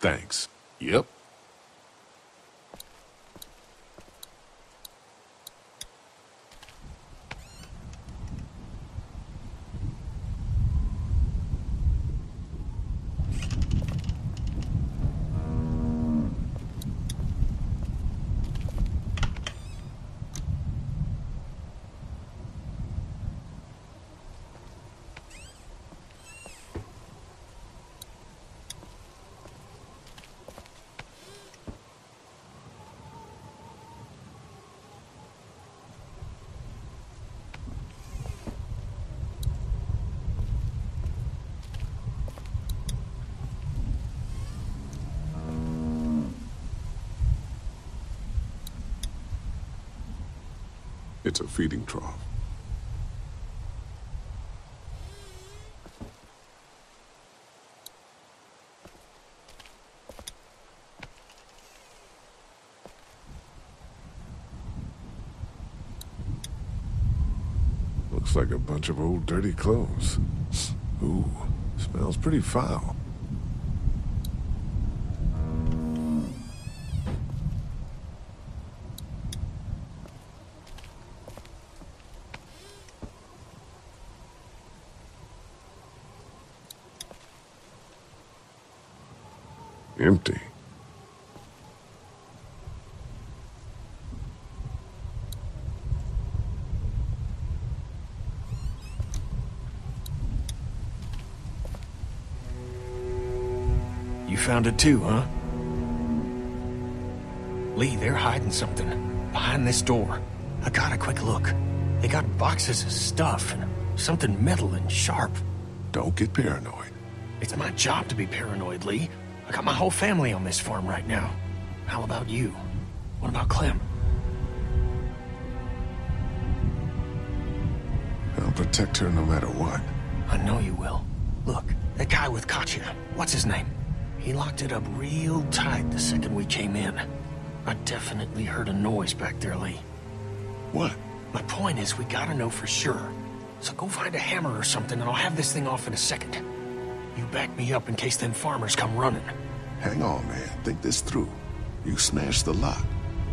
Thanks. Yep. It's a feeding trough. Looks like a bunch of old dirty clothes. Ooh, smells pretty foul. Empty. You found it too, huh? Lee, they're hiding something behind this door. I got a quick look. They got boxes of stuff and something metal and sharp. Don't get paranoid. It's my job to be paranoid, Lee. I got my whole family on this farm right now. How about you? What about Clem? I'll protect her no matter what. I know you will. Look, that guy with Katya, what's his name? He locked it up real tight the second we came in. I definitely heard a noise back there, Lee. What? My point is, we gotta know for sure. So go find a hammer or something and I'll have this thing off in a second. You back me up in case them farmers come running. Hang on, man. Think this through. You smashed the lock.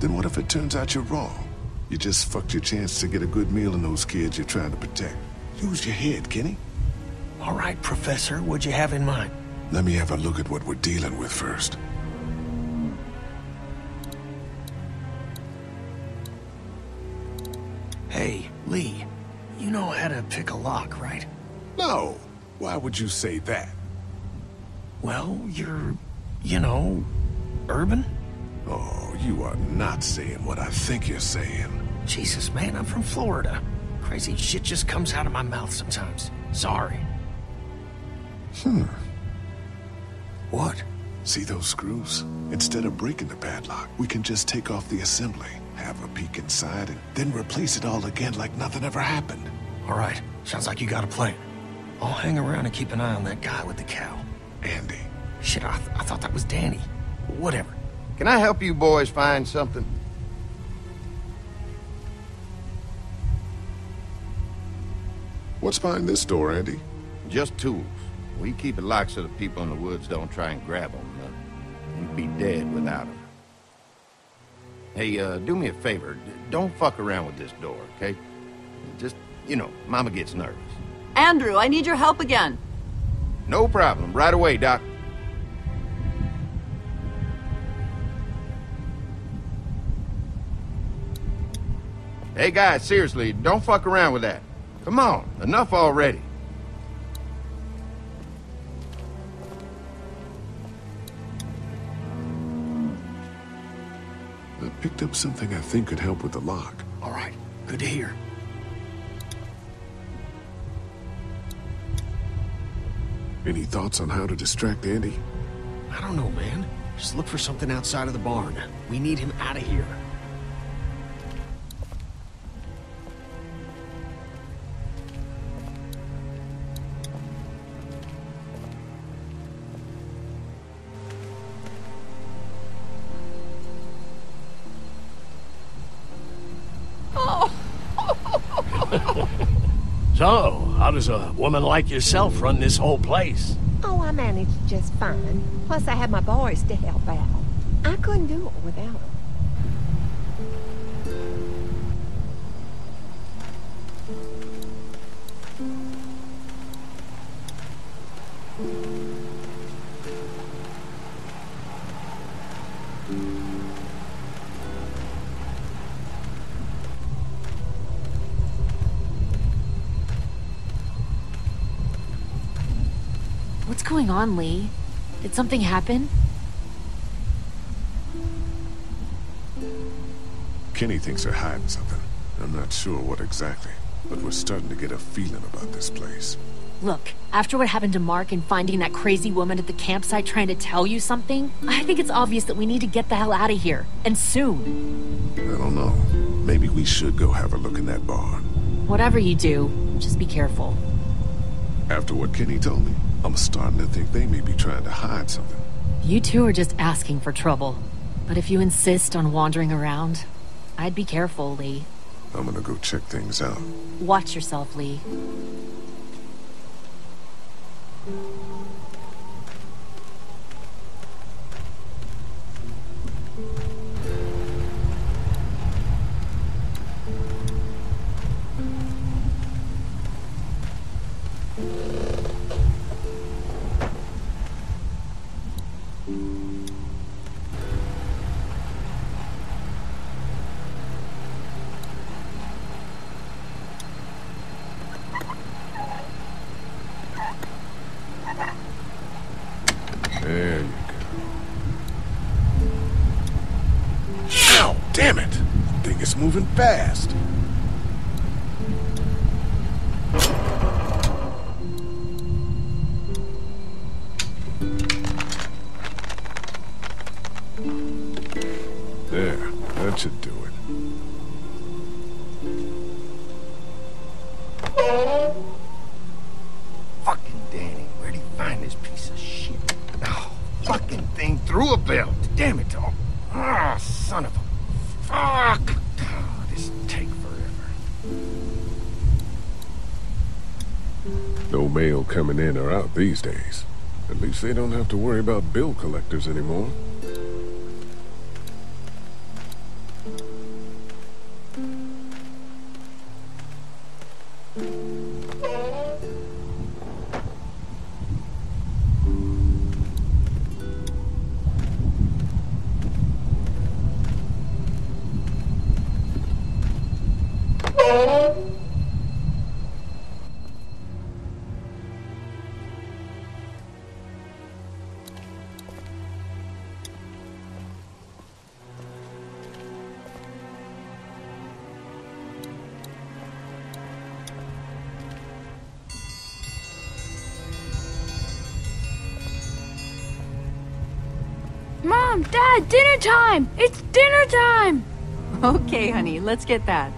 Then what if it turns out you're wrong? You just fucked your chance to get a good meal in those kids you're trying to protect. Use your head, Kenny. All right, Professor, what'd you have in mind? Let me have a look at what we're dealing with first. Hey, Lee, you know how to pick a lock, right? No. Why would you say that? Well, you're, you know, urban? Oh, You are not saying what I think you're saying. Jesus, man, I'm from Florida. Crazy shit just comes out of my mouth sometimes. Sorry. What? See those screws? Instead of breaking the padlock, we can just take off the assembly, have a peek inside, and then replace it all again like nothing ever happened. All right. Sounds like you got a plan. I'll hang around and keep an eye on that guy with the cow. Andy. Shit, I thought that was Danny. Whatever. Can I help you boys find something? What's behind this door, Andy? Just tools. We keep it locked so the people in the woods don't try and grab them. We'd be dead without them. Hey, do me a favor. Don't fuck around with this door, okay? Just, you know, Mama gets nervous. Andrew, I need your help again. No problem. Right away, Doc. Hey, guys, seriously, don't fuck around with that. Come on, enough already. I picked up something I think could help with the lock. All right, good to hear. Any thoughts on how to distract Andy? I don't know, man. Just look for something outside of the barn. We need him out of here. So, how does a woman like yourself run this whole place? Oh, I managed just fine. Plus, I had my boys to help out. I couldn't do it without them. What's going on, Lee? Did something happen? Kenny thinks they're hiding something. I'm not sure what exactly, but we're starting to get a feeling about this place. Look, after what happened to Mark and finding that crazy woman at the campsite trying to tell you something, I think it's obvious that we need to get the hell out of here. And soon. I don't know. Maybe we should go have a look in that barn. Whatever you do, just be careful. After what Kenny told me, I'm starting to think they may be trying to hide something. You two are just asking for trouble. But if you insist on wandering around, I'd be careful, Lee. I'm gonna go check things out. Watch yourself, Lee. There you go. Ow! Damn it! The thing is moving fast. There, that should do it. Fucking Danny, where'd he find this piece of shit? Oh, fucking thing through a belt. Damn it all. Ah, son of a... Fuck! Oh, this'll take forever. No mail coming in or out these days. At least they don't have to worry about bill collectors anymore. Mom, Dad, dinner time! It's dinner time! Okay, honey, let's get that.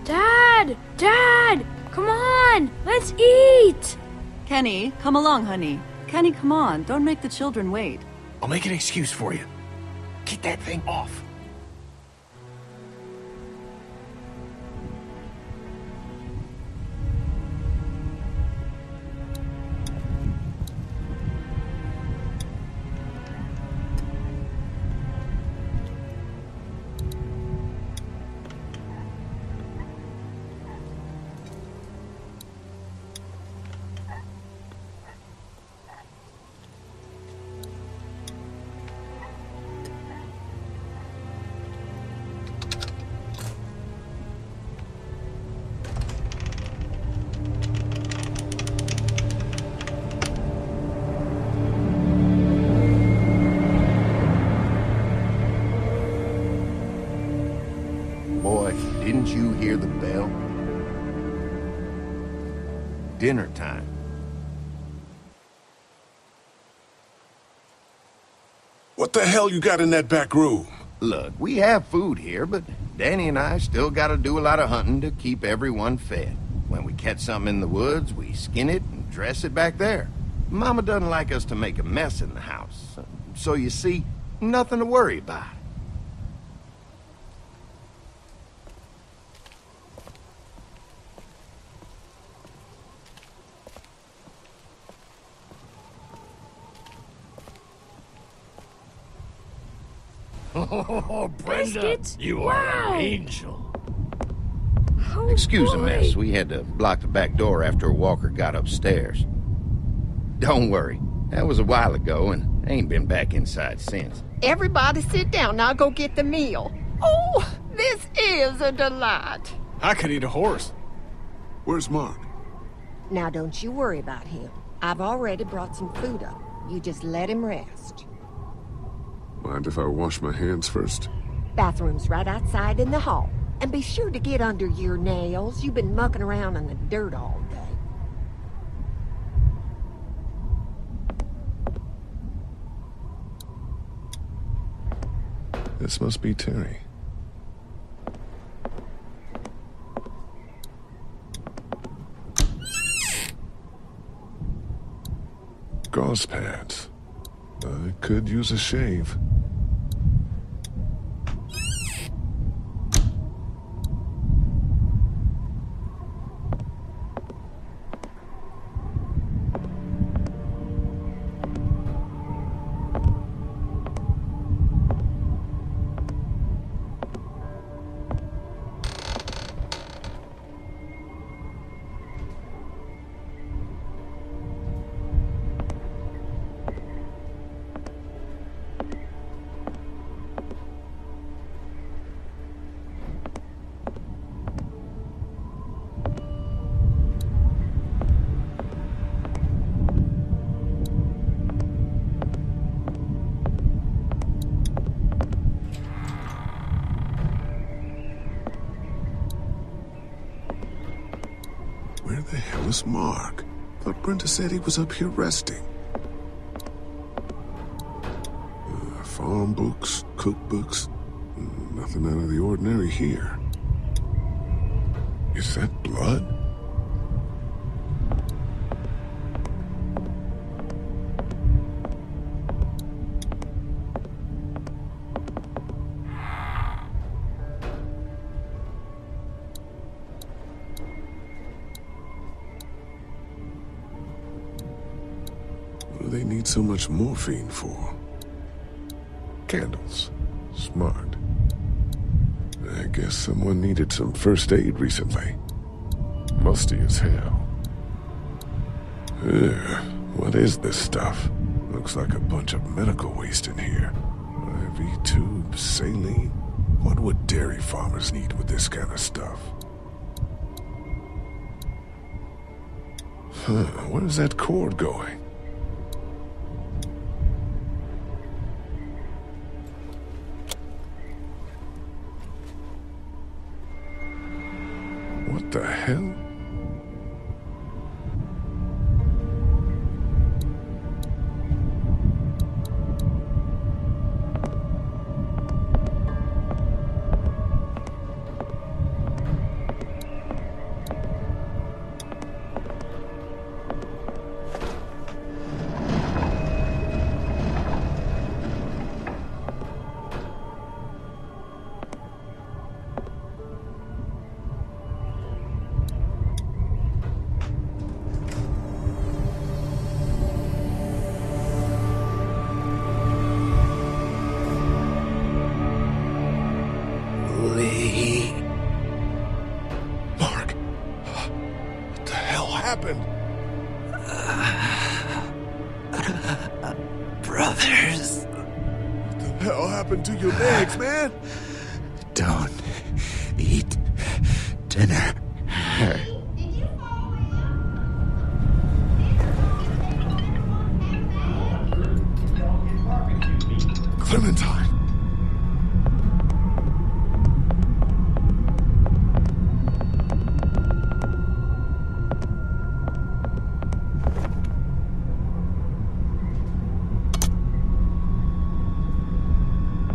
Dad! Dad! Come on! Let's eat! Kenny, come along, honey. Kenny, come on. Don't make the children wait. I'll make an excuse for you. Get that thing off. Boy, didn't you hear the bell? Dinner time. What the hell you got in that back room? Look, we have food here, but Danny and I still gotta do a lot of hunting to keep everyone fed. When we catch something in the woods, we skin it and dress it back there. Mama doesn't like us to make a mess in the house. So you see, nothing to worry about. Oh, Brenda, Biscuits? you are Wow. an angel. Oh, Excuse the boy. mess. We had to block the back door after Walker got upstairs. Don't worry. That was a while ago, and I ain't been back inside since. Everybody sit down. I'll go get the meal. Oh, this is a delight. I could eat a horse. Where's Mark? Now, don't you worry about him. I've already brought some food up. You just let him rest. Mind if I wash my hands first? Bathroom's right outside in the hall. And be sure to get under your nails. You've been mucking around in the dirt all day. This must be Terry. Gauze pads. I could use a shave. Where the hell is Mark? Thought Brenda said he was up here resting. Farm books, cookbooks. Nothing out of the ordinary here. Is that blood? What do they need so much morphine for? Candles. Smart. I guess someone needed some first aid recently. Musty as hell. Ugh, what is this stuff? Looks like a bunch of medical waste in here. IV tubes, saline. What would dairy farmers need with this kind of stuff? Huh, where's that cord going? What the hell? brothers. What the hell happened to your legs, man? Don't eat dinner. Clementine.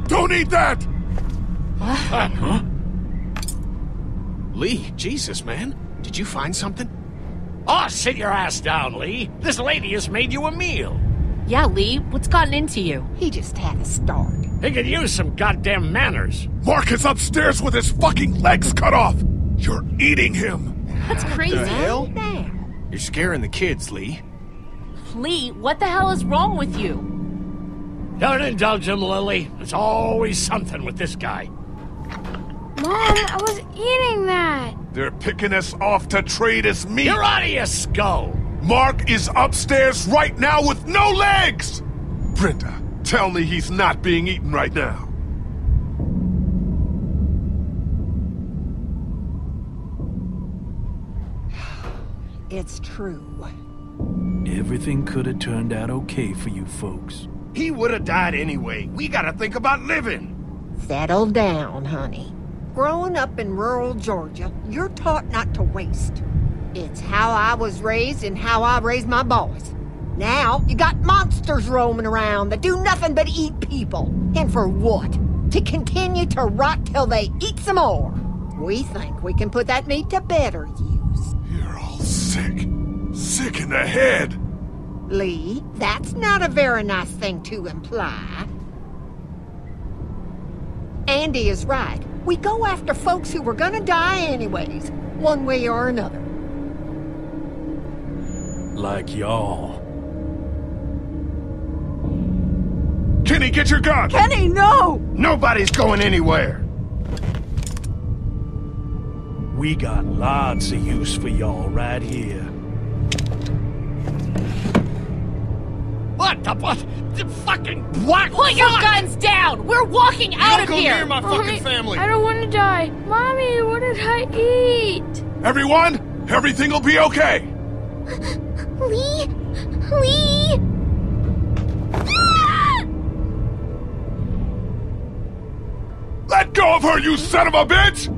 Don't eat that! Huh? Lee, Jesus, man. Did you find something? Oh, sit your ass down, Lee. This lady has made you a meal. Yeah, Lee, what's gotten into you? He just had a start. He could use some goddamn manners. Mark is upstairs with his fucking legs cut off! You're eating him! That's crazy. The hell? Now. You're scaring the kids, Lee. Lee, what the hell is wrong with you? Don't indulge him, Lily. There's always something with this guy. Mom, I was eating that. They're picking us off to trade as meat! You're out of your skull! Mark is upstairs right now with no legs! Brenda, tell me he's not being eaten right now. It's true. Everything could have turned out okay for you folks. He would have died anyway. We gotta think about living. Settle down, honey. Growing up in rural Georgia, you're taught not to waste. It's how I was raised and how I raised my boys. Now, you got monsters roaming around that do nothing but eat people. And for what? To continue to rot till they eat some more. We think we can put that meat to better use. You're all sick. Sick in the head. Lee, that's not a very nice thing to imply. Andy is right. We go after folks who were gonna die anyways, one way or another. Like y'all. Kenny, get your gun! Kenny, no! Nobody's going anywhere. We got lots of use for y'all right here. What the fucking what? Put your guns down! We're walking out of Don't go here! near my fucking family. I don't want to die. Mommy, what did I eat? Everyone, everything will be okay! Lee? Lee? Let go of her, you son of a bitch!